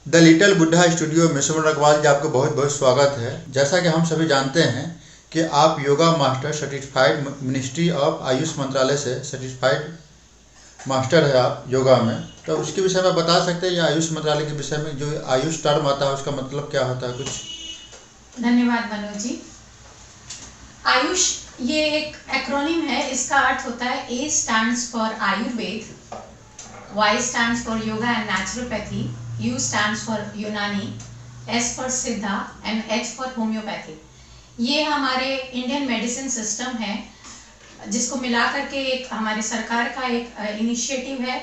The little Buddha studio में सुमन अग्रवाल जी आपको बहुत बहुत स्वागत है। जैसा कि हम सभी जानते हैं कि आप yoga master certified ministry of Ayush मंत्रालय से सर्टिफाइड मास्टर है आप योगा में, तो उसके विषय में बता सकते हैं या आयुष मंत्रालय के विषय में जो आयुष टर्म आता है उसका मतलब क्या होता है कुछ? धन्यवाद मनोज जी। आयुष ये एक एक्रोनिम है। इसका अर्थ होता है A stands for Ayurveda, Y stands for yoga and naturopathy, U stands for Unani, S for Siddha and H for homeopathy. ये हमारे इंडियन मेडिसिन सिस्टम है जिसको मिला करके एक हमारे सरकार का एक इनिशिएटिव है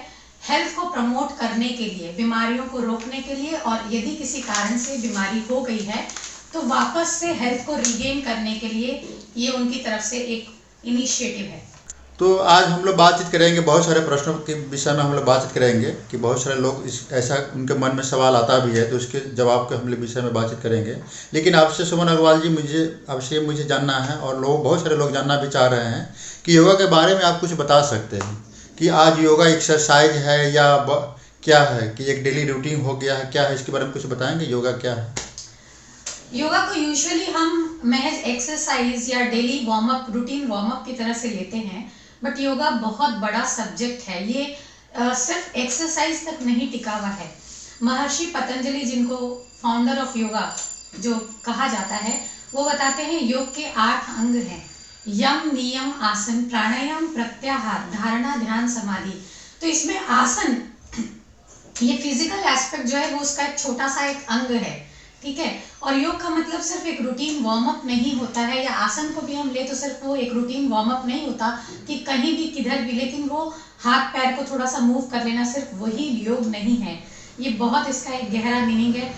हेल्थ को प्रमोट करने के लिए, बीमारियों को रोकने के लिए, और यदि किसी कारण से बीमारी हो गई है तो वापस से हेल्थ को रिगेन करने के लिए ये उनकी तरफ से एक इनिशिएटिव है। तो आज हम लोग बातचीत करेंगे, बहुत सारे प्रश्नों के विषय में हम लोग बातचीत करेंगे कि बहुत सारे लोग ऐसा उनके मन में सवाल आता भी है, तो उसके जवाब के हम लोग विषय में बातचीत करेंगे। लेकिन आपसे सुमन अग्रवाल जी मुझे जानना है, और बहुत सारे लोग जानना भी चाह रहे हैं कि योगा के बारे में आप कुछ बता सकते हैं कि आज योगा एक्सरसाइज है या क्या है, कि एक डेली रूटीन हो गया है, क्या है, इसके बारे में कुछ बताएंगे? योगा क्या है? योगा को यूजुअली हम महज एक्सरसाइज या daily warm up, routine warm up की तरह से लेते हैं, बट योगा बहुत बड़ा सब्जेक्ट है। ये सिर्फ एक्सरसाइज तक नहीं टिका हुआ है। महर्षि पतंजलि, जिनको फाउंडर ऑफ योगा जो कहा जाता है, वो बताते हैं योग के 8 अंग हैं: यम, नियम, आसन, प्राणायाम, प्रत्याहार, धारणा, ध्यान, समाधि। तो इसमें आसन, ये फिजिकल एस्पेक्ट जो है वो उसका एक छोटा सा एक अंग है, ठीक है। और योग का मतलब सिर्फ एक रूटीन वार्म अप नहीं होता है, या आसन को भी हम ले तो सिर्फ वो एक रूटीन वार्म अप नहीं होता कि कहीं भी किधर भी, लेकिन वो हाथ पैर को थोड़ा सा मूव कर लेना सिर्फ वही योग नहीं है। ये बहुत इसका एक गहरा मीनिंग है।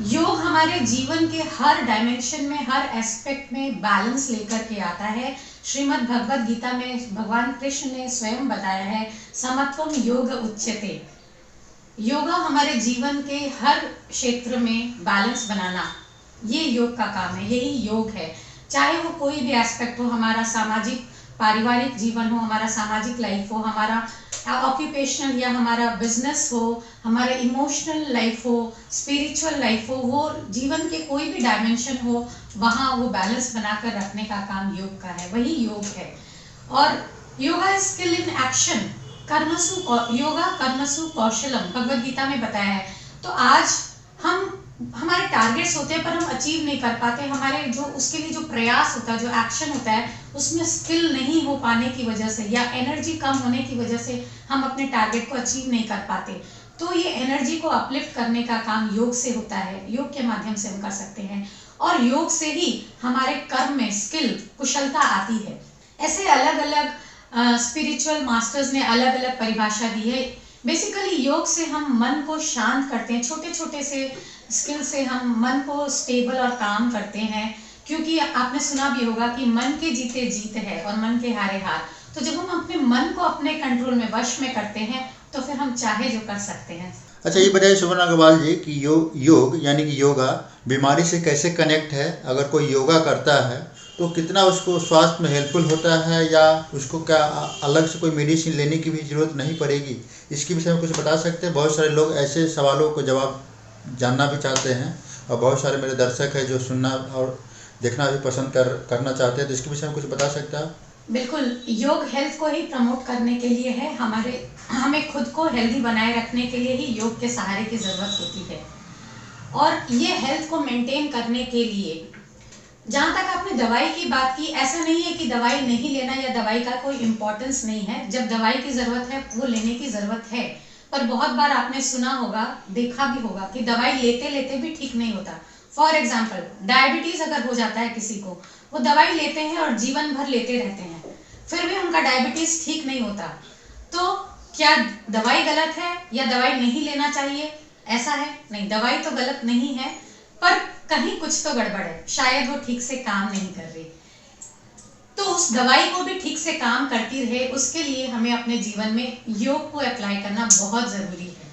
योग हमारे जीवन के हर डायमेंशन में, हर एस्पेक्ट में बैलेंस लेकर के आता है। श्रीमद् भगवद गीता में भगवान कृष्ण ने स्वयं बताया है, समत्वम योग उच्यते। योगा हमारे जीवन के हर क्षेत्र में बैलेंस बनाना, ये योग का काम है, यही योग है। चाहे वो कोई भी एस्पेक्ट हो, हमारा सामाजिक पारिवारिक जीवन हो, हमारा सामाजिक लाइफ हो, हमारा ऑक्यूपेशनल या हमारा बिजनेस हो, हमारा इमोशनल लाइफ हो, स्पिरिचुअल लाइफ हो, वो जीवन के कोई भी डायमेंशन हो, वहाँ वो बैलेंस बनाकर रखने का काम योग का है, वही योग है। और yoga is skill in action, yoga कर्मसु कौशलम, भगवद गीता में बताया है। तो आज हमारे टारगेट्स होते हैं पर हम अचीव नहीं कर पाते। हमारे जो उसके लिए जो प्रयास होता है, जो एक्शन होता है, उसमें स्किल नहीं हो पाने की वजह से या एनर्जी कम होने की वजह से हम अपने टारगेट को अचीव नहीं कर पाते। तो ये एनर्जी को अपलिफ्ट करने का काम योग से होता है, योग के माध्यम से हम कर सकते हैं। और योग से ही हमारे कर्म में स्किल, कुशलता आती है। ऐसे अलग अलग स्पिरिचुअल मास्टर्स ने अलग अलग परिभाषा दी है। बेसिकली योग से हम मन को शांत करते हैं, छोटे छोटे से स्किल से हम मन को स्टेबल और काम करते हैं। क्योंकि आपने सुना भी होगा कि मन के जीते जीत है और मन के हारे हार। तो जब हम अपने मन को अपने कंट्रोल में, वश में करते हैं, तो फिर हम चाहे जो कर सकते हैं। अच्छा, ये बताइए सुमन अग्रवाल जी कि योग यानी कि योगा बीमारी से कैसे कनेक्ट है? अगर कोई योगा करता है तो कितना उसको स्वास्थ्य में हेल्पफुल होता है, या उसको क्या अलग से कोई मेडिसिन लेने की भी ज़रूरत नहीं पड़ेगी? इसके विषय में कुछ बता सकते हैं? बहुत सारे लोग ऐसे सवालों को जवाब जानना भी चाहते हैं, और बहुत सारे मेरे दर्शक हैं जो सुनना और देखना भी पसंद करना चाहते हैं, तो इसके विषय में कुछ बता सकते हैं आप? बिल्कुल, योग हेल्थ को ही प्रमोट करने के लिए है। हमें खुद को हेल्दी बनाए रखने के लिए ही योग के सहारे की ज़रूरत होती है। और ये हेल्थ को मेंटेन करने के लिए, जहाँ तक आपने दवाई की बात की, ऐसा नहीं है कि दवाई नहीं लेना या दवाई का कोई इम्पोर्टेंस नहीं है। जब दवाई की ज़रूरत है वो लेने की ज़रूरत है। पर बहुत बार आपने सुना होगा, देखा भी होगा कि दवाई लेते लेते भी ठीक नहीं होता। फॉर एग्जाम्पल, डायबिटीज़ अगर हो जाता है किसी को, वो दवाई लेते हैं और जीवन भर लेते रहते हैं, फिर भी उनका डायबिटीज़ ठीक नहीं होता। तो क्या दवाई गलत है या दवाई नहीं लेना चाहिए? ऐसा है नहीं, दवाई तो गलत नहीं है, पर कहीं कुछ तो गड़बड़ है, शायद वो ठीक से काम नहीं कर रही। तो उस दवाई को भी ठीक से काम करती रहे, उसके लिए हमें अपने जीवन में योग को अप्लाई करना बहुत ज़रूरी है।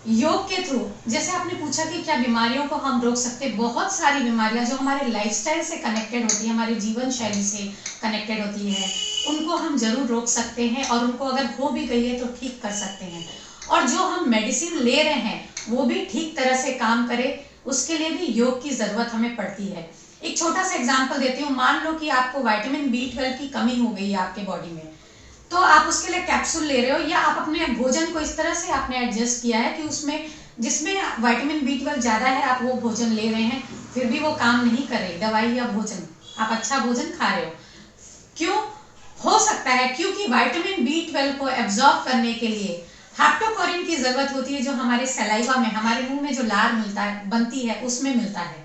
योग के थ्रू, जैसे आपने पूछा कि क्या बीमारियों को हम रोक सकते हैं, बहुत सारी बीमारियां जो हमारे लाइफस्टाइल से कनेक्टेड होती है, हमारी जीवन शैली से कनेक्टेड होती है, उनको हम जरूर रोक सकते हैं, और उनको अगर हो भी गई है तो ठीक कर सकते हैं। और जो हम मेडिसिन ले रहे हैं वो भी ठीक तरह से काम करे, उसके लिए भी योग की ज़रूरत हमें पड़ती है। एक छोटा सा एग्जांपल देती हूँ। मान लो कि आपको विटामिन B12 की कमी हो गई है आपके बॉडी में, तो आप उसके लिए कैप्सूल ले रहे हो, या आप अपने भोजन को इस तरह से आपने एडजस्ट किया है कि उसमें जिसमें विटामिन B12 ज़्यादा है आप वो भोजन ले रहे हैं, फिर भी वो काम नहीं कर रही दवाई या भोजन, आप अच्छा भोजन खा रहे हो। क्यों हो सकता है? क्योंकि विटामिन B12 को एब्जॉर्ब करने के लिए हैप्टोकोरिन की जरूरत होती है, जो हमारे सलाइवा में, हमारे मुंह में जो लार मिलता है, बनती है, उसमें मिलता है।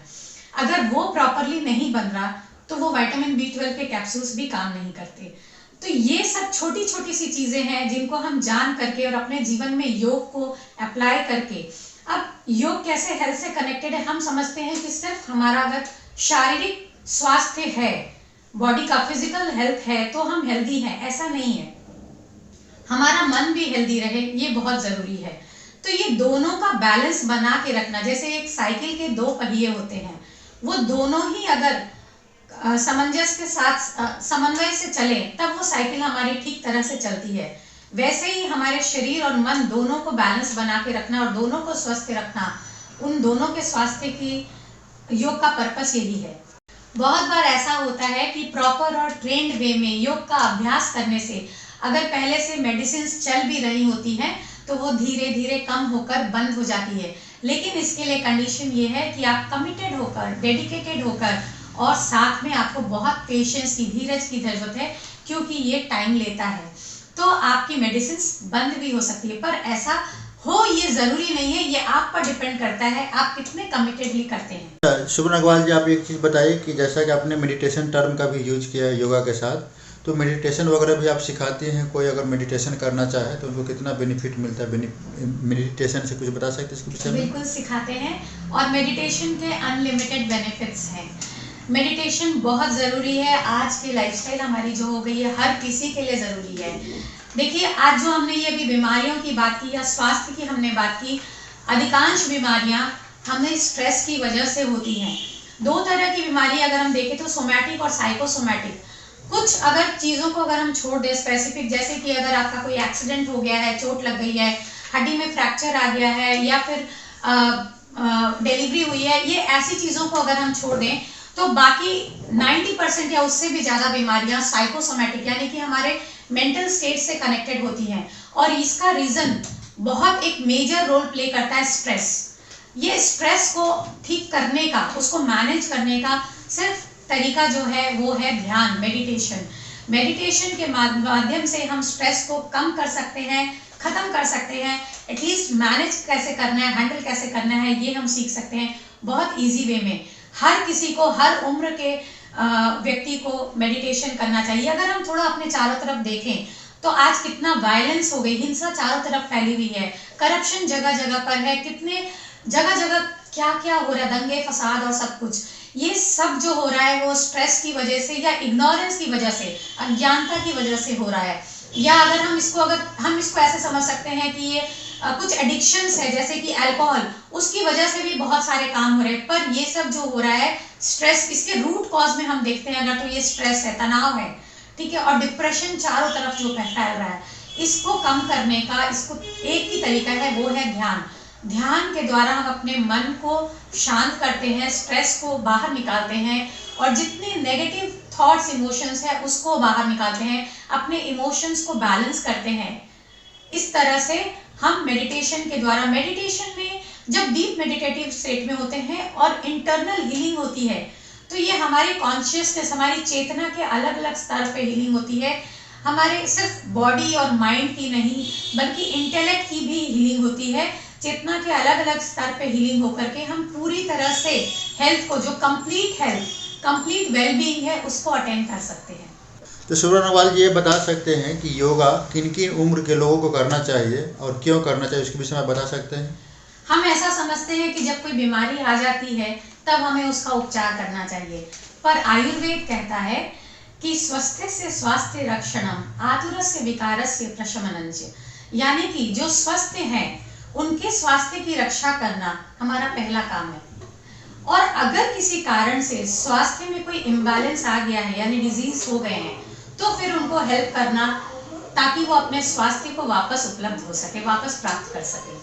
अगर वो प्रॉपरली नहीं बन रहा तो वो विटामिन B12 के कैप्सूल्स भी काम नहीं करते। तो ये सब छोटी छोटी सी चीजें हैं जिनको हम जान करके और अपने जीवन में योग को अप्लाई करके, अब योग कैसे हेल्थ से कनेक्टेड है, हम समझते हैं कि सिर्फ हमारा अगर शारीरिक स्वास्थ्य है, बॉडी का फिजिकल हेल्थ है तो हम हेल्दी हैं, ऐसा नहीं है। हमारा मन भी हेल्दी रहे, ये बहुत जरूरी है। तो ये दोनों का बैलेंस बना के रखना, जैसे एक साइकिल के दो पहिए होते हैं, वो दोनों ही अगर सामंजस्य के साथ समन्वय से चले तब वो साइकिल हमारी ठीक तरह से चलती है। वैसे ही हमारे शरीर और मन दोनों को बैलेंस बना के रखना और दोनों को स्वस्थ रखना, उन दोनों के स्वास्थ्य की योग का पर्पस यही है। बहुत बार ऐसा होता है कि प्रॉपर और ट्रेंड वे में योग का अभ्यास करने से अगर पहले से मेडिसिन चल भी रही होती हैं तो वो धीरे धीरे कम होकर बंद हो जाती है। लेकिन इसके लिए कंडीशन ये है कि आप कमिटेड होकर, डेडिकेटेड होकर, और साथ में आपको बहुत पेशेंस की, धीरज की जरूरत है, क्योंकि ये टाइम लेता है। तो आपकी मेडिसिन बंद भी हो सकती है, पर ऐसा हो ये जरूरी नहीं है, ये आप पर डिपेंड करता है आप कितने कमिटेडली करते हैं। शुभन अग्रवाल जी, आप एक चीज़ बताइए कि जैसा कि आपने मेडिटेशन टर्म का भी यूज किया है योगा के साथ, तो मेडिटेशन वगैरह भी आप सिखाती हैं? कोई अगर मेडिटेशन करना चाहे तो उनको कितना बेनिफिट मिलता है मेडिटेशन से, कुछ बता सकते हैं इसके विषय में? बिल्कुल सिखाते हैं, और मेडिटेशन के अनलिमिटेड बेनिफिट्स हैं। मेडिटेशन बहुत ज़रूरी है। आज की लाइफस्टाइल हमारी जो हो गई है, हर किसी के लिए ज़रूरी है। देखिए, आज जो हमने ये अभी बीमारियों की बात की या स्वास्थ्य की हमने बात की, अधिकांश बीमारियां हमें स्ट्रेस की वजह से होती हैं। दो तरह की बीमारी अगर हम देखें तो सोमैटिक और साइकोसोमैटिक। कुछ अगर चीज़ों को अगर हम छोड़ दें स्पेसिफिक, जैसे कि अगर आपका कोई एक्सीडेंट हो गया है, चोट लग गई है, हड्डी में फ्रैक्चर आ गया है, या फिर डिलीवरी हुई है, ये ऐसी चीज़ों को अगर हम छोड़ दें तो बाकी 90% या उससे भी ज़्यादा बीमारियां साइकोसोमैटिक यानी कि हमारे मेंटल स्टेट से कनेक्टेड होती हैं। और इसका रीज़न बहुत एक मेजर रोल प्ले करता है स्ट्रेस। ये स्ट्रेस को ठीक करने का, उसको मैनेज करने का सिर्फ तरीका जो है वो है ध्यान, मेडिटेशन। मेडिटेशन के माध्यम से हम स्ट्रेस को कम कर सकते हैं, खत्म कर सकते हैं, एटलीस्ट मैनेज कैसे करना है, हैंडल कैसे करना है, ये हम सीख सकते हैं बहुत इजी वे में। हर किसी को, हर उम्र के व्यक्ति को मेडिटेशन करना चाहिए। अगर हम थोड़ा अपने चारों तरफ देखें तो आज कितना वायलेंस हो गई, हिंसा चारों तरफ फैली हुई है, करप्शन जगह जगह पर है, कितने जगह जगह क्या क्या हो रहा है, दंगे फसाद और सब कुछ। ये सब जो हो रहा है वो स्ट्रेस की वजह से या इग्नोरेंस की वजह से, अज्ञानता की वजह से हो रहा है। या अगर हम इसको ऐसे समझ सकते हैं कि ये कुछ एडिक्शंस है, जैसे कि अल्कोहल, उसकी वजह से भी बहुत सारे काम हो रहे हैं। पर ये सब जो हो रहा है स्ट्रेस, इसके रूट कॉज में हम देखते हैं अगर तो ये स्ट्रेस है, तनाव है, ठीक है, और डिप्रेशन चारों तरफ जो फैल रहा है, इसको कम करने का इसको एक ही तरीका है, वो है ध्यान। ध्यान के द्वारा हम अपने मन को शांत करते हैं, स्ट्रेस को बाहर निकालते हैं, और जितने नेगेटिव थॉट्स, इमोशंस है उसको बाहर निकालते हैं, अपने इमोशंस को बैलेंस करते हैं। इस तरह से हम मेडिटेशन के द्वारा, मेडिटेशन में जब डीप मेडिटेटिव स्टेट में होते हैं और इंटरनल हीलिंग होती है, तो ये हमारी कॉन्शियसनेस, हमारी चेतना के अलग अलग स्तर पे हीलिंग होती है। हमारे सिर्फ बॉडी और माइंड की नहीं बल्कि इंटेलेक्ट की भी हीलिंग होती है। चेतना के अलग अलग स्तर पे हीलिंग होकर के हम पूरी तरह से हेल्थ को, जो कंप्लीट हेल्थ, कंप्लीट वेलबीइंग है, उसको अटेंड कर सकते हैं। तो शुभन अग्रवाल जी, ये बता सकते हैं कि योगा किन किन उम्र के लोगों को करना चाहिए और क्यों करना चाहिए, उसके विषय में बता सकते हैं? हम ऐसा समझते हैं कि जब कोई बीमारी आ जाती है तब हमें उसका उपचार करना चाहिए, पर आयुर्वेद कहता है कि स्वस्थ्य से स्वास्थ्य रक्षणम, आतुरस्य विकारस्य प्रशमनञ्च, यानी कि जो स्वस्थ हैं उनके स्वास्थ्य की रक्षा करना हमारा पहला काम है। और अगर किसी कारण से स्वास्थ्य में कोई इम्बैलेंस आ गया है, यानी डिजीज हो गए हैं, तो फिर उनको हेल्प करना ताकि वो अपने स्वास्थ्य को वापस उपलब्ध हो सके, वापस प्राप्त कर सके।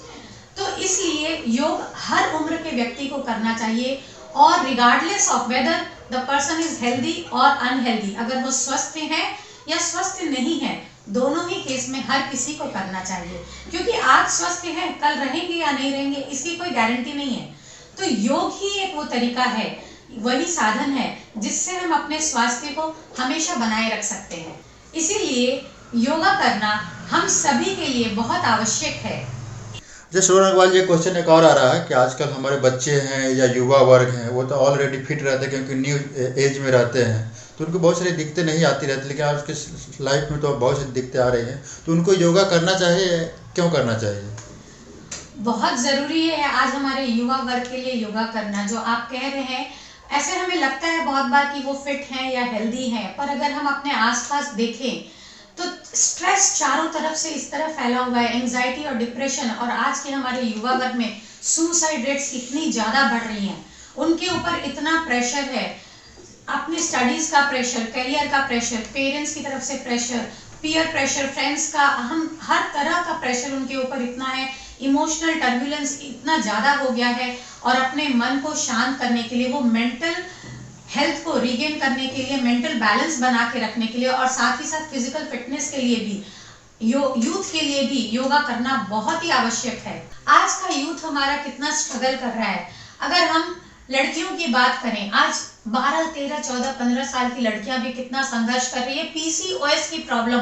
तो इसलिए योग हर उम्र के व्यक्ति को करना चाहिए, और regardless of whether the person is healthy और अनहेल्दी, अगर वो स्वस्थ है या स्वस्थ नहीं है, दोनों ही केस में हर किसी को करना चाहिए, क्योंकि आज स्वस्थ है कल रहेंगे या नहीं रहेंगे इसकी कोई गारंटी नहीं है। तो योग ही एक वो तरीका है, वही साधन है जिससे हम अपने स्वास्थ्य को हमेशा बनाए रख सकते हैं। इसीलिए योगा करना हम सभी के लिए बहुत आवश्यक है। जैसे श्रवण अग्रवाल जी, क्वेश्चन एक और आ रहा है कि आजकल हमारे बच्चे हैं या युवा वर्ग हैं, वो तो ऑलरेडी फिट रहते हैं क्योंकि न्यू एज में रहते हैं, तो उनको बहुत सारी दिक्कतें नहीं आती रहती, लेकिन आज उसके लाइफ में तो बहुत सारी दिक्कतें आ रही हैं, तो उनको योगा करना चाहिए, क्यों करना चाहिए? बहुत ज़रूरी है आज हमारे युवा वर्ग के लिए योगा करना। जो आप कह रहे हैं, ऐसे हमें लगता है बहुत बार कि वो फिट हैं या हेल्दी हैं, पर अगर हम अपने आसपास देखें तो स्ट्रेस चारों तरफ से इस तरह फैला हुआ है, एंजाइटी और डिप्रेशन, और आज के हमारे युवा वर्ग में सुसाइड रेट्स इतनी ज़्यादा बढ़ रही हैं, उनके ऊपर इतना प्रेशर है, अपने स्टडीज़ का प्रेशर, करियर का प्रेशर, पेरेंट्स की तरफ से प्रेशर, पीयर प्रेशर, फ्रेंड्स का, हम हर तरह का प्रेशर उनके ऊपर इतना है, इमोशनल टर्बुलेंस इतना ज़्यादा हो गया है, और अपने मन को शांत करने के लिए, वो मेंटल हेल्थ को रीगेन करने के लिए, मेंटल बैलेंस बना के रखने के लिए, और साथ ही साथ फिजिकल फिटनेस के लिए भी, यूथ के लिए भी योगा करना बहुत ही आवश्यक है। आज का यूथ हमारा कितना स्ट्रगल कर रहा है। अगर हम लड़कियों की बात करें, आज 12, 13, 14, 15 साल की लड़कियां भी कितना संघर्ष कर रही है। पीसीओएस की प्रॉब्लम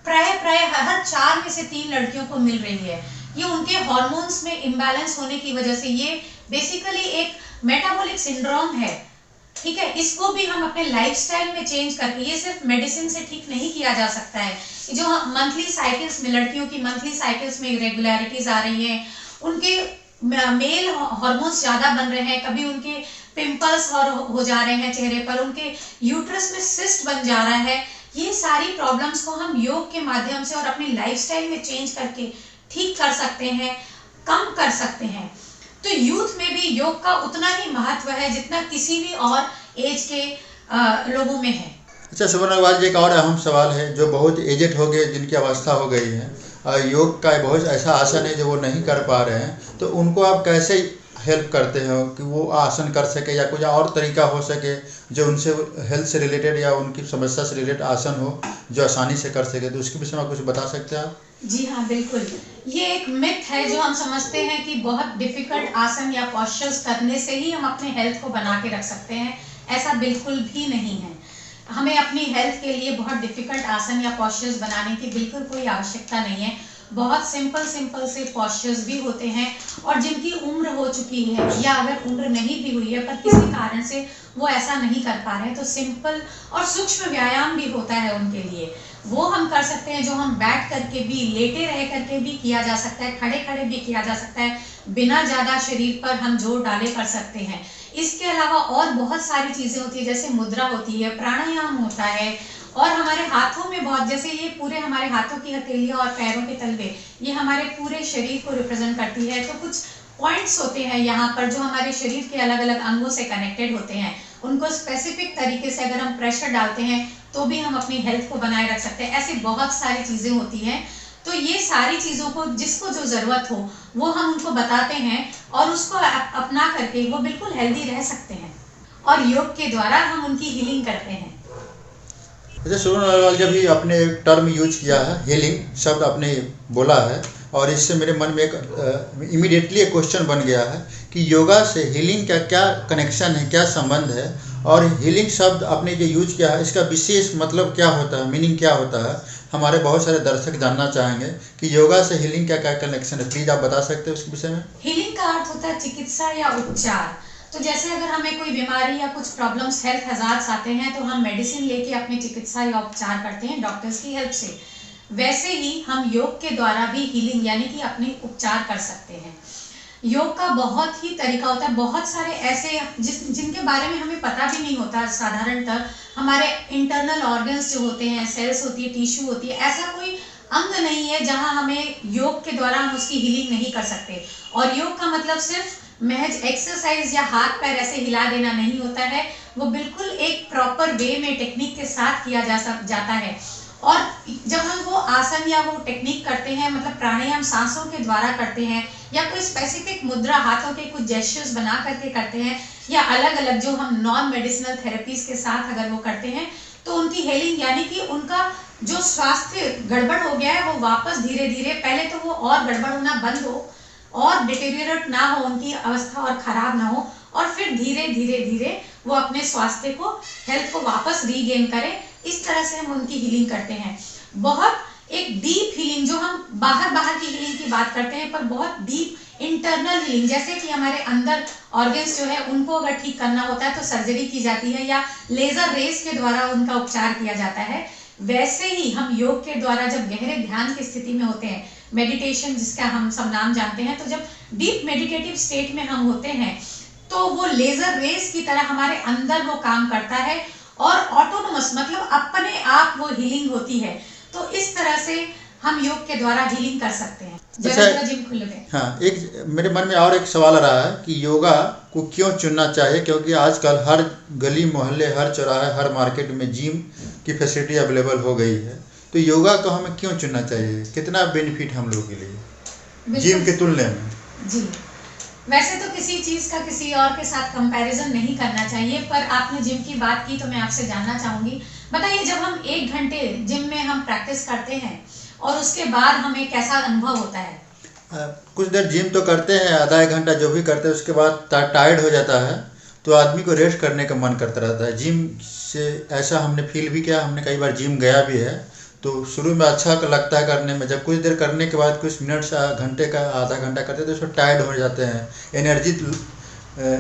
प्राय हर 4 में से 3 लड़कियों को मिल रही है। ये उनके हार्मोन्स में इम्बैलेंस होने की वजह से, ये बेसिकली एक मेटाबॉलिक सिंड्रोम है, ठीक है। इसको भी हम अपने लाइफस्टाइल में चेंज करके, ये सिर्फ मेडिसिन से ठीक नहीं किया जा सकता है। जो मंथली साइकिल्स में, लड़कियों की मंथली साइकिल्स में इरेगुलरिटीज आ रही हैं, उनके मेल हार्मोन्स ज़्यादा बन रहे हैं, कभी उनके पिंपल्स हो जा रहे हैं चेहरे पर, उनके यूट्रस में सिस्ट बन जा रहा है। ये सारी प्रॉब्लम्स को हम योग के माध्यम से और अपनी लाइफस्टाइल में चेंज करके ठीक कर सकते हैं, कम कर सकते हैं। तो यूथ में भी योग का उतना ही महत्व है जितना किसी भी और एज के लोगों में है। अच्छा श्रवण अग्रवाल जी, एक और अहम सवाल है, जो बहुत एजेड हो गए, जिनकी अवस्था हो गई है, योग का बहुत ऐसा आसन है जो वो नहीं कर पा रहे हैं, तो उनको आप कैसे हेल्प करते हो कि वो आसन कर सके, या कुछ और तरीका हो सके जो उनसे हेल्थ से रिलेटेड या उनकी समस्या से रिलेटेड आसन हो जो आसानी से कर सके, तो उसके विषय में कुछ बता सकते हैं आप? जी हाँ, बिल्कुल। ये एक मिथ है जो हम समझते हैं कि बहुत डिफिकल्ट आसन या पॉस्चर्स करने से ही हम अपने हेल्थ को बना के रख सकते हैं। ऐसा बिल्कुल भी नहीं है। हमें अपनी हेल्थ के लिए बहुत डिफिकल्ट आसन या पॉस्चर्स बनाने की बिल्कुल कोई आवश्यकता नहीं है। बहुत सिंपल से पॉस्चर्स भी होते हैं, और जिनकी उम्र हो चुकी है या अगर उम्र नहीं भी हुई है पर किसी कारण से वो ऐसा नहीं कर पा रहे हैं, तो सिंपल और सूक्ष्म व्यायाम भी होता है उनके लिए, वो हम कर सकते हैं, जो हम बैठ करके भी, लेटे रह करके भी किया जा सकता है, खड़े खड़े भी किया जा सकता है, बिना ज़्यादा शरीर पर हम जोर डाले कर सकते हैं। इसके अलावा और बहुत सारी चीज़ें होती है, जैसे मुद्रा होती है, प्राणायाम होता है, और हमारे हाथों में बहुत, जैसे ये पूरे हमारे हाथों की हथेलियाँ और पैरों के तलवे, ये हमारे पूरे शरीर को रिप्रेजेंट करती है। तो कुछ पॉइंट्स होते हैं यहाँ पर जो हमारे शरीर के अलग अलग अंगों से कनेक्टेड होते हैं, उनको स्पेसिफिक तरीके से अगर हम प्रेशर डालते हैं तो भी हम अपनी हेल्थ को बनाए रख सकते हैं। ऐसी बहुत सारी चीज़ें होती हैं, तो ये सारी चीज़ों को जिसको जो ज़रूरत हो वो हम उनको बताते हैं, और उसको अपना करके वो बिल्कुल हेल्दी रह सकते हैं, और योग के द्वारा हम उनकी हीलिंग करते हैं। जैसे श्रवण अग्रवाल जी भी आपने एक टर्म यूज किया है, हीलिंग शब्द आपने बोला है, और इससे मेरे मन में एक इमीडिएटली एक क्वेश्चन बन गया है कि योगा से हीलिंग का क्या कनेक्शन है, क्या संबंध है, और हीलिंग शब्द आपने जो यूज किया है इसका विशेष मतलब क्या होता है, मीनिंग क्या होता है? हमारे बहुत सारे दर्शक जानना चाहेंगे कि योगा से हीलिंग का क्या कनेक्शन है, प्लीज आप बता सकते हैं उसके विषय में? हीलिंग का अर्थ होता है चिकित्सा या उपचार। तो जैसे अगर हमें कोई बीमारी या कुछ प्रॉब्लम्स, हेल्थ हजार्ड्स आते हैं, तो हम मेडिसिन लेके अपनी चिकित्सा या उपचार करते हैं डॉक्टर्स की हेल्प से, वैसे ही हम योग के द्वारा भी हीलिंग यानी कि अपने उपचार कर सकते हैं। योग का बहुत ही तरीका होता है, बहुत सारे ऐसे जिनके बारे में हमें पता भी नहीं होता साधारणतः। हमारे इंटरनल ऑर्गन्स जो होते हैं, सेल्स होती है, टिश्यू होती है, ऐसा कोई अंग नहीं है जहां हमें योग के द्वारा हम उसकी हीलिंग नहीं कर सकते। और योग का मतलब सिर्फ महज एक्सरसाइज या हाथ पैर ऐसे हिला देना नहीं होता है, वो बिल्कुल एक प्रॉपर वे में टेक्निक के साथ किया जाता है। और जब हम वो आसन या वो टेक्निक करते हैं, मतलब प्राणायाम सांसों के द्वारा करते हैं या कोई स्पेसिफिक मुद्रा हाथों के कुछ जेस्चर्स बना करके करते हैं या अलग अलग जो हम नॉन मेडिसिनल थेरेपीज के साथ अगर वो करते हैं, तो उनकी हेलिंग यानी कि उनका जो स्वास्थ्य गड़बड़ हो गया है वो वापस धीरे धीरे, पहले तो वो और गड़बड़ होना बंद हो और डिटेरियोरेट ना हो, उनकी अवस्था और खराब ना हो, और फिर धीरे धीरे धीरे वो अपने स्वास्थ्य को, हेल्थ को वापस रीगेन करें। इस तरह से हम उनकी हीलिंग करते हैं। बहुत एक डीप हीलिंग, जो हम बाहर की हीलिंग की बात करते हैं, पर बहुत डीप इंटरनल हीलिंग, जैसे कि हमारे अंदर ऑर्गन्स जो है उनको अगर ठीक करना होता है तो सर्जरी की जाती है या लेजर रेस के द्वारा उनका उपचार किया जाता है, वैसे ही हम योग के द्वारा जब गहरे ध्यान की स्थिति में होते हैं, मेडिटेशन जिसका हम सब नाम जानते हैं, तो जब डीप मेडिटेटिव स्टेट में हम होते हैं तो वो लेजर रेस की तरह हमारे अंदर वो काम करता है और ऑटोनोमस, मतलब अपने आप वो हीलिंग होती है। तो इस तरह से हम योग के द्वारा हीलिंग कर सकते हैं। जगह जिम खुल गए। हाँ, एक मेरे मन में और एक सवाल आ रहा है कि योगा को क्यों चुनना चाहिए, क्योंकि आजकल हर गली मोहल्ले, हर चौराहे, हर मार्केट में जिम की फैसिलिटी अवेलेबल हो गई है, तो योगा को हमें क्यों चुनना चाहिए, कितना बेनिफिट हम लोगों के लिए जिम के तुलना में? जी, वैसे तो किसी चीज का किसी और के साथ कंपैरिजन नहीं करना चाहिए, पर आपने जिम की बात की तो मैं आपसे जानना चाहूंगी, बताइए जब हम 1 घंटे जिम में हम प्रैक्टिस करते हैं और उसके बाद हमें कैसा अनुभव होता है? कुछ देर जिम तो करते हैं, आधा 1 घंटा जो भी करते हैं, उसके बाद टायर्ड हो जाता है तो आदमी को रेस्ट करने का मन करता रहता है। जिम से ऐसा हमने फील भी किया, हमने कई बार जिम गया भी है, तो शुरू में अच्छा लगता है करने में, जब कुछ देर करने के बाद कुछ मिनट से घंटे का आधा घंटा करते हैं तो उसमें टायर्ड हो जाते हैं, एनर्जी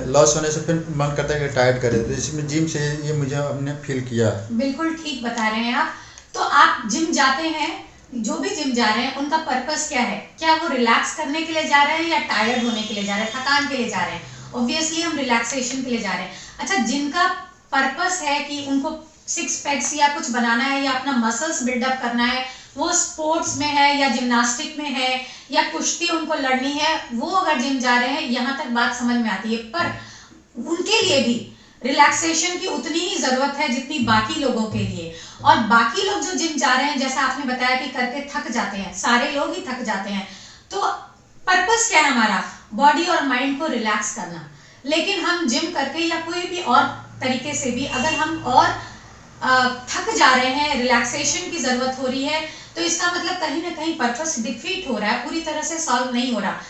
लॉस होने से फिर मन करता है कि टायर्ड करें, तो इसमें जिम से ये मुझे हमने फील किया है। बिल्कुल ठीक बता रहे हैं आप। तो आप जिम जाते हैं, जो भी जिम जा रहे हैं उनका पर्पस क्या है? क्या वो रिलैक्स करने के लिए जा रहे हैं या टायर्ड होने के लिए जा रहे हैं, थकान के लिए जा रहे हैं? ऑब्वियसली हम रिलैक्सेशन के लिए जा रहे हैं। अच्छा, जिनका पर्पस है कि उनको 6 पैक्स या कुछ बनाना है या अपना मसल्स बिल्डअप करना है, वो स्पोर्ट्स में है या जिम्नास्टिक में है या कुश्ती उनको लड़नी है, वो अगर जिम जा रहे हैं, यहाँ तक बात समझ में आती है। पर उनके लिए भी रिलैक्सेशन की उतनी ही जरूरत है जितनी बाकी लोगों के लिए। और बाकी लोग जो जिम जा रहे हैं, जैसा आपने बताया कि करके थक जाते हैं, सारे लोग ही थक जाते हैं, तो पर्पस क्या है हमारा? बॉडी और माइंड को रिलैक्स करना। लेकिन हम जिम करके या कोई भी और तरीके से भी अगर हम और थक जा रहे हैं, रिलैक्सेशन की जरूरत हो रही है, तो इसका मतलब कहीं ना कहीं पर्पस डिफीट हो रहा है, पूरी तरह से सॉल्व नहीं हो रहा।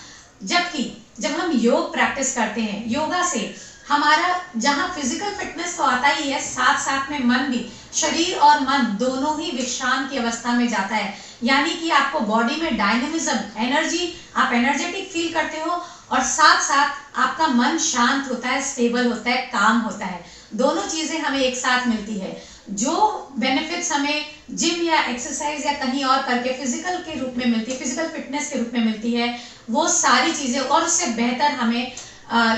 जबकि जब हम योग प्रैक्टिस करते हैं, योगा से हमारा जहां फिजिकल फिटनेस तो आता ही है, साथ साथ में मन भी, शरीर और मन दोनों ही विश्राम की अवस्था में जाता है। यानी कि आपको बॉडी में डायनेमिज्म, एनर्जी, आप एनर्जेटिक फील करते हो और साथ साथ आपका मन शांत होता है, स्टेबल होता है, काम होता है। दोनों चीजें हमें एक साथ मिलती है। जो बेनिफिट्स हमें जिम या एक्सरसाइज या कहीं और करके फिजिकल के रूप में मिलती है, फिजिकल फिटनेस के रूप में मिलती है, वो सारी चीजें और उससे बेहतर हमें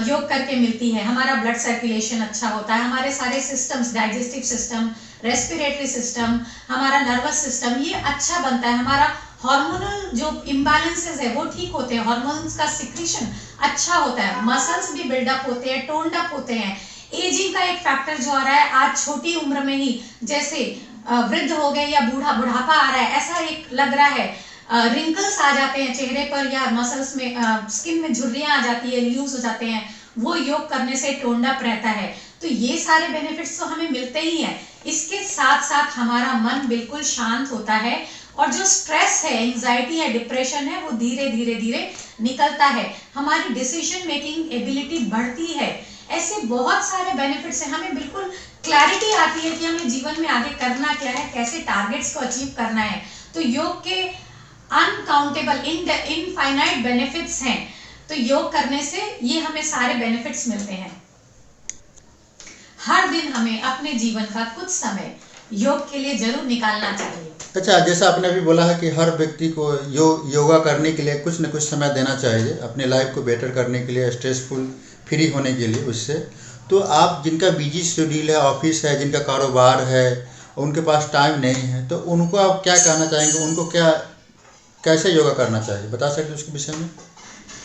योग करके मिलती है। हमारा ब्लड सर्कुलेशन अच्छा होता है, हमारे सारे systems, digestive system, respiratory system, हमारा नर्वस सिस्टम, ये अच्छा बनता है। हमारा हार्मोनल जो इम्बैलेंसेस है वो ठीक होते हैं, हार्मोन्स का सिक्रीशन अच्छा होता है, मसल्स भी बिल्डअप होते हैं, टोन्ड अप होते हैं। एजिंग का एक फैक्टर जो आ रहा है आज छोटी उम्र में ही, जैसे वृद्ध हो गए या बुढ़ापा आ रहा है, ऐसा एक लग रहा है, रिंकल्स आ जाते हैं चेहरे पर या मसल्स में, स्किन में झुर्रियां आ जाती है, लूज हो जाते हैं, वो योग करने से टोन्ड अप रहता है। तो ये सारे बेनिफिट्स तो हमें मिलते ही हैं। इसके साथ साथ हमारा मन बिल्कुल शांत होता है और जो स्ट्रेस है, एंजाइटी है, डिप्रेशन है, वो धीरे धीरे धीरे निकलता है, हमारी डिसीजन मेकिंग एबिलिटी बढ़ती है। ऐसे बहुत सारे बेनिफिट्स हैं, हमें बिल्कुल क्लैरिटी आती है कि हमें जीवन में आगे करना क्या है, कैसे टारगेट्स को अचीव करना है। तो योग के अनकाउंटेबल, इनफाइनाइट बेनिफिट्स हैं। तो योग करने से ये हमें सारे बेनिफिट्स मिलते हैं। हर दिन हमें अपने जीवन का कुछ समय योग के लिए जरूर निकालना चाहिए। अच्छा, जैसा आपने अभी बोला है कि हर व्यक्ति को योगा करने के लिए कुछ न कुछ समय देना चाहिए, अपने लाइफ को बेटर करने के लिए, स्ट्रेसफुल फ्री होने के लिए उससे, तो आप जिनका बिजी शेड्यूल है, ऑफिस है, जिनका कारोबार है, उनके पास टाइम नहीं है, तो उनको आप क्या कहना चाहेंगे, उनको क्या कैसे योगा करना चाहिए, बता सकते हैं उसके विषय में?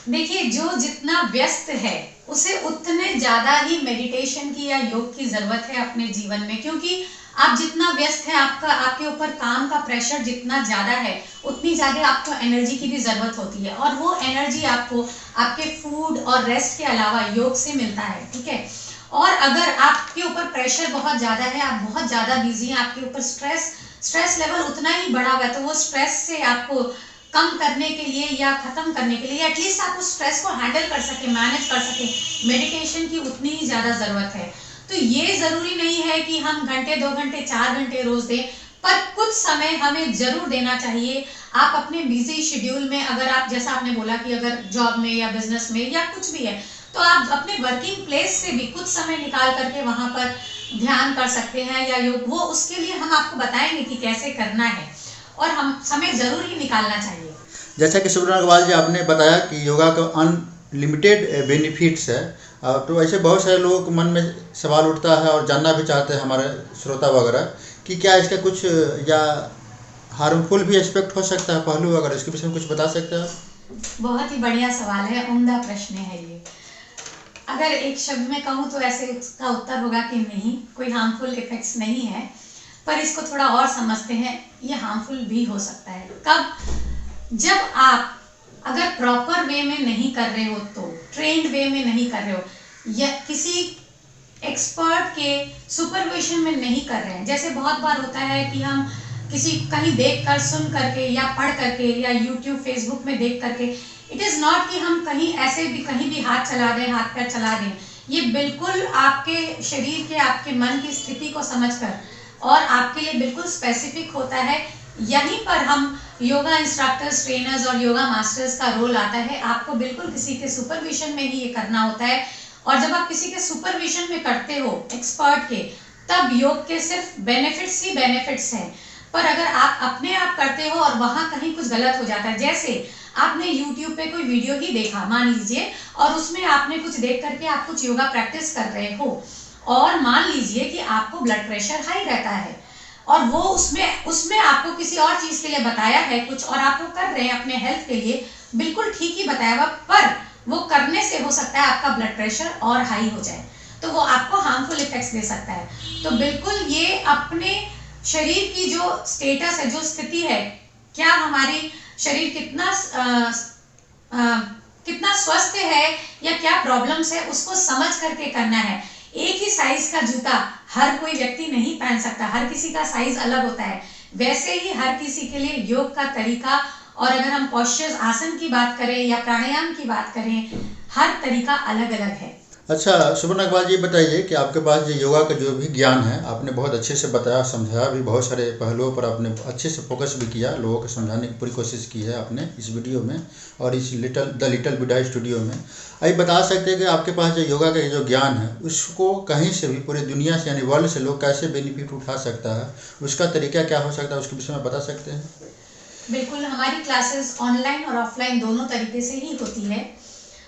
देखिए, जो जितना व्यस्त है उसे उतने ज्यादा ही मेडिटेशन की या योग की जरूरत है अपने जीवन में, क्योंकि आप जितना व्यस्त है, आपके ऊपर काम का प्रेशर जितना ज्यादा है, उतनी ज्यादा आपको एनर्जी की भी जरूरत होती है, और वो एनर्जी आपको आपके फूड और रेस्ट के अलावा योग से मिलता है। ठीक है, और अगर आपके ऊपर प्रेशर बहुत ज्यादा है, आप बहुत ज्यादा बिजी हैं, आपके ऊपर स्ट्रेस लेवल उतना ही बढ़ा हुआ है, तो वो स्ट्रेस से आपको कम करने के लिए या खत्म करने के लिए, एटलीस्ट आप उस स्ट्रेस को हैंडल कर सके, मैनेज कर सके, मेडिटेशन की उतनी ही ज्यादा जरूरत है। तो ये जरूरी नहीं है कि हम घंटे 2 घंटे 4 घंटे रोज दें, पर कुछ समय हमें जरूर देना चाहिए। आप अपने बिजी शेड्यूल में, अगर आप, जैसा आपने बोला कि अगर जॉब में या बिजनेस में या कुछ भी है, तो आप अपने वर्किंग प्लेस से भी कुछ समय निकाल करके वहां पर ध्यान कर सकते हैं या योग। वो उसके लिए हम आपको बताएंगे कि कैसे करना है, और हम समय जरूर ही निकालना चाहिए। जैसा कि सुब्रना अग्रवाल जी आपने बताया कि योगा का अनलिमिटेड बेनिफिट्स है, तो ऐसे बहुत सारे लोगों के मन में सवाल उठता है और जानना भी चाहते हैं हमारे श्रोता वगैरह कि क्या इसका कुछ या हार्मफुल भी एस्पेक्ट हो सकता है, पहलू, अगर इसके विषय में कुछ बता सकते हैं आप? बहुत ही बढ़िया सवाल है, उम्दा प्रश्न है ये। अगर एक शब्द में कहूँ तो ऐसे इसका उत्तर होगा कि नहीं, कोई हार्मफुल इफेक्ट्स नहीं है, पर इसको थोड़ा और समझते हैं। ये हार्मफुल भी हो सकता है। कब? जब आप अगर प्रॉपर वे में नहीं कर रहे हो, तो ट्रेंड वे में नहीं कर रहे हो, या किसी एक्सपर्ट के सुपरविजन में नहीं कर रहे हैं। जैसे बहुत बार होता है कि हम किसी कहीं देख कर, सुन करके या पढ़ करके या यूट्यूब फेसबुक में देख करके, इट इज़ नॉट कि हम कहीं ऐसे भी कहीं भी हाथ चला दें, हाथ पैर चला दें। ये बिल्कुल आपके शरीर के, आपके मन की स्थिति को समझकर और आपके लिए बिल्कुल स्पेसिफिक होता है। यहीं पर हम योगा इंस्ट्रक्टर्स, ट्रेनर्स और योगा मास्टर्स का रोल आता है। आपको बिल्कुल किसी के सुपरविजन में ही ये करना होता है, और जब आप किसी के सुपरविजन में करते हो, एक्सपर्ट के, तब योग के सिर्फ बेनिफिट्स ही बेनिफिट्स हैं। पर अगर आप अपने आप करते हो और वहां कहीं कुछ गलत हो जाता है, जैसे आपने YouTube पे कोई वीडियो ही देखा मान लीजिए, और उसमें आपने कुछ देख करके आप कुछ योगा प्रैक्टिस कर रहे हो, और मान लीजिए कि आपको ब्लड प्रेशर हाई रहता है, और वो उसमें आपको किसी और चीज के लिए बताया है कुछ, और आप वो कर रहे हैं अपने हेल्थ के लिए, बिल्कुल ठीक ही बताया हुआ, पर वो करने से हो सकता है आपका ब्लड प्रेशर और हाई हो जाए, तो वो आपको हार्मफुल इफेक्ट्स दे सकता है। तो बिल्कुल ये अपने शरीर की जो स्टेटस है, जो स्थिति है, क्या हमारी शरीर कितना स्वस्थ है या क्या प्रॉब्लम्स है, उसको समझ करके करना है। एक ही साइज का जूता हर कोई व्यक्ति नहीं पहन सकता, हर किसी का साइज अलग होता है। वैसे ही हर किसी के लिए योग का तरीका, और अगर हम पोस्चर्स, आसन की बात करें या प्राणायाम की बात करें, हर तरीका अलग अलग है। अच्छा सुब्रना अग्रवाल जी, बताइए कि आपके पास जो योगा का जो भी ज्ञान है, आपने बहुत अच्छे से बताया, समझाया भी, बहुत सारे पहलुओं पर आपने अच्छे से फोकस भी किया, लोगों को समझाने की पूरी कोशिश की है आपने इस वीडियो में और इस द लिटिल बुद्धा स्टूडियो में। आइए बता सकते हैं कि आपके पास जो योगा का जो ज्ञान है, उसको कहीं से भी, पूरी दुनिया से यानी वर्ल्ड से लोग कैसे बेनिफिट उठा सकता है, उसका तरीका क्या हो सकता है, उसके विषय में बता सकते हैं? बिल्कुल, हमारी क्लासेस ऑनलाइन और ऑफलाइन दोनों तरीके से ही होती है।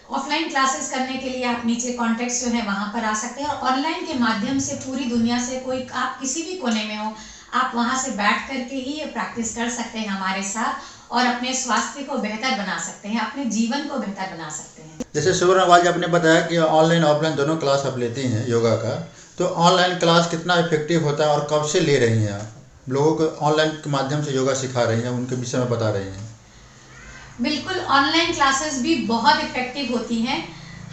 ऑफलाइन क्लासेस करने के लिए आप नीचे कॉन्टेक्ट जो है वहां पर आ सकते हैं, और ऑनलाइन के माध्यम से पूरी दुनिया से, कोई आप किसी भी कोने में हो, आप वहां से बैठ करके ही ये प्रैक्टिस कर सकते हैं हमारे साथ, और अपने स्वास्थ्य को बेहतर बना सकते हैं, अपने जीवन को बेहतर बना सकते हैं। जैसे सुब्रना अग्रवाल जी आपने बताया कि ऑनलाइन ऑफलाइन दोनों क्लास आप लेती हैं योगा का, तो ऑनलाइन क्लास कितना इफेक्टिव होता है और कब से ले रही हैं आप? लोगों को ऑनलाइन के माध्यम से योगा सिखा रही हैं, उनके विषय में बता रही हैं। बिल्कुल, ऑनलाइन क्लासेस भी बहुत इफेक्टिव होती हैं।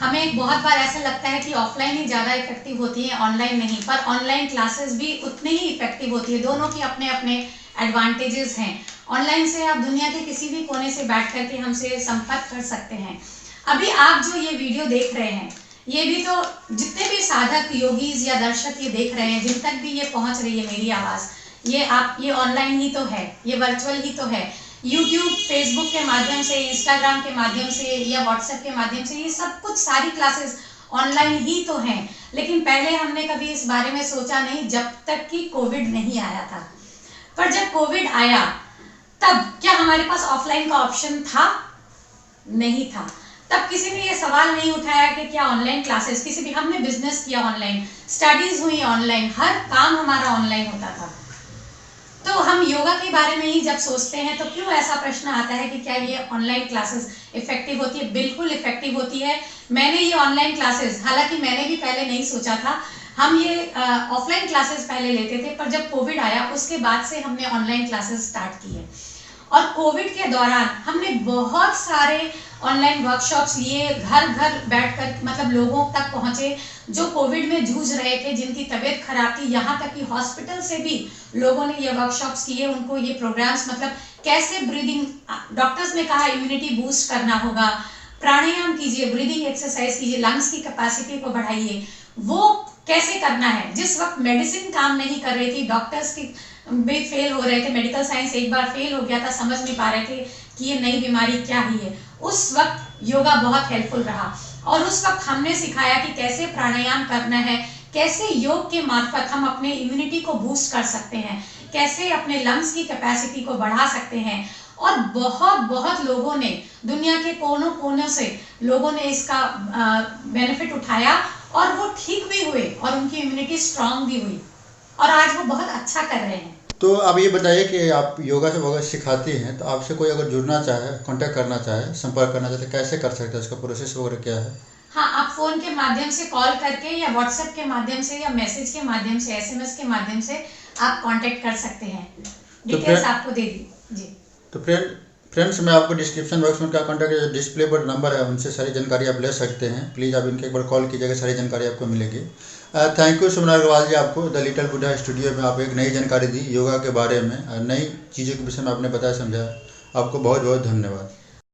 हमें बहुत बार ऐसा लगता है कि ऑफलाइन ही ज़्यादा इफेक्टिव होती है, ऑनलाइन नहीं, पर ऑनलाइन क्लासेस भी उतनी ही इफेक्टिव होती है। दोनों की अपने अपने एडवांटेजेस हैं। ऑनलाइन से आप दुनिया के किसी भी कोने से बैठ करके हमसे संपर्क कर सकते हैं। अभी आप जो ये वीडियो देख रहे हैं, ये भी तो जितने भी साधक, योगीज या दर्शक ये देख रहे हैं, जिन तक भी ये पहुंच रही है मेरी आवाज़, ये ऑनलाइन ही तो है, ये वर्चुअल ही तो है। यूट्यूब, फेसबुक के माध्यम से, इंस्टाग्राम के माध्यम से या व्हाट्सएप के माध्यम से, ये सब कुछ सारी क्लासेस ऑनलाइन ही तो हैं। लेकिन पहले हमने कभी इस बारे में सोचा नहीं, जब तक कि कोविड नहीं आया था। पर जब कोविड आया, तब क्या हमारे पास ऑफलाइन का ऑप्शन था? नहीं था। तब किसी ने ये सवाल नहीं उठाया कि क्या ऑनलाइन क्लासेस, किसी भी, हमने बिजनेस किया ऑनलाइन, स्टडीज हुई ऑनलाइन, हर काम हमारा ऑनलाइन होता था। तो हम योगा के बारे में ही जब सोचते हैं तो क्यों ऐसा प्रश्न आता है कि क्या ये ऑनलाइन क्लासेस इफेक्टिव होती है? बिल्कुल इफेक्टिव होती है। मैंने ये ऑनलाइन क्लासेस, हालांकि मैंने भी पहले नहीं सोचा था, हम ये ऑफलाइन क्लासेस पहले लेते थे, पर जब कोविड आया उसके बाद से हमने ऑनलाइन क्लासेस स्टार्ट किए। और कोविड के दौरान हमने बहुत सारे ऑनलाइन वर्कशॉप्स लिए, घर घर बैठकर, मतलब लोगों तक पहुंचे जो कोविड में जूझ रहे थे, जिनकी तबीयत खराब थी। यहाँ तक कि हॉस्पिटल से भी लोगों ने ये वर्कशॉप्स किए, उनको ये प्रोग्राम्स, मतलब कैसे ब्रीदिंग, डॉक्टर्स ने कहा इम्यूनिटी बूस्ट करना होगा, प्राणायाम कीजिए, ब्रीदिंग एक्सरसाइज कीजिए, लंग्स की कैपेसिटी को बढ़ाइए, वो कैसे करना है। जिस वक्त मेडिसिन काम नहीं कर रही थी, डॉक्टर्स की भी फेल हो रहे थे, मेडिकल साइंस एक बार फेल हो गया था, समझ नहीं पा रहे थे कि ये नई बीमारी क्या ही है, उस वक्त योगा बहुत हेल्पफुल रहा। और उस वक्त हमने सिखाया कि कैसे प्राणायाम करना है, कैसे योग के मार्फत हम अपने इम्यूनिटी को बूस्ट कर सकते हैं, कैसे अपने लंग्स की कैपेसिटी को बढ़ा सकते हैं। और बहुत बहुत लोगों ने, दुनिया के कोनों कोनों से लोगों ने इसका बेनिफिट उठाया और वो ठीक भी हुए और उनकी इम्यूनिटी स्ट्रांग भी हुई और आज वो बहुत अच्छा कर रहे हैं। तो आप ये बताइए कि आप योगा से वगैरह सिखाती हैं, तो आपसे कोई अगर जुड़ना चाहे, कांटेक्ट करना चाहे, संपर्क करना चाहे, तो कैसे कर सकते हैं? उसका प्रोसेस वगैरह क्या है? हाँ, आप फोन के माध्यम से कॉल करके या व्हाट्सएप के माध्यम से या मैसेज के माध्यम से, एसएमएस के माध्यम से आप कांटेक्ट कर सकते हैं। डिटेल्स आपको दे दी जी। तो फ्रेंड्स, मैं आपको डिस्क्रिप्शन बॉक्स में उनका कॉन्टैक्ट, डिस्प्ले पर नंबर है, उनसे सारी जानकारी आप ले सकते हैं। प्लीज़ आप इनके एक बार कॉल कीजिएगा, सारी जानकारी आपको मिलेगी। थैंक यू सुमन अग्रवाल जी, आपको द लिटिल बुद्धा स्टूडियो में आप एक नई जानकारी दी योगा के बारे में, नई चीज़ों के विषय में आपने बताया, समझाया। आपको बहुत बहुत धन्यवाद।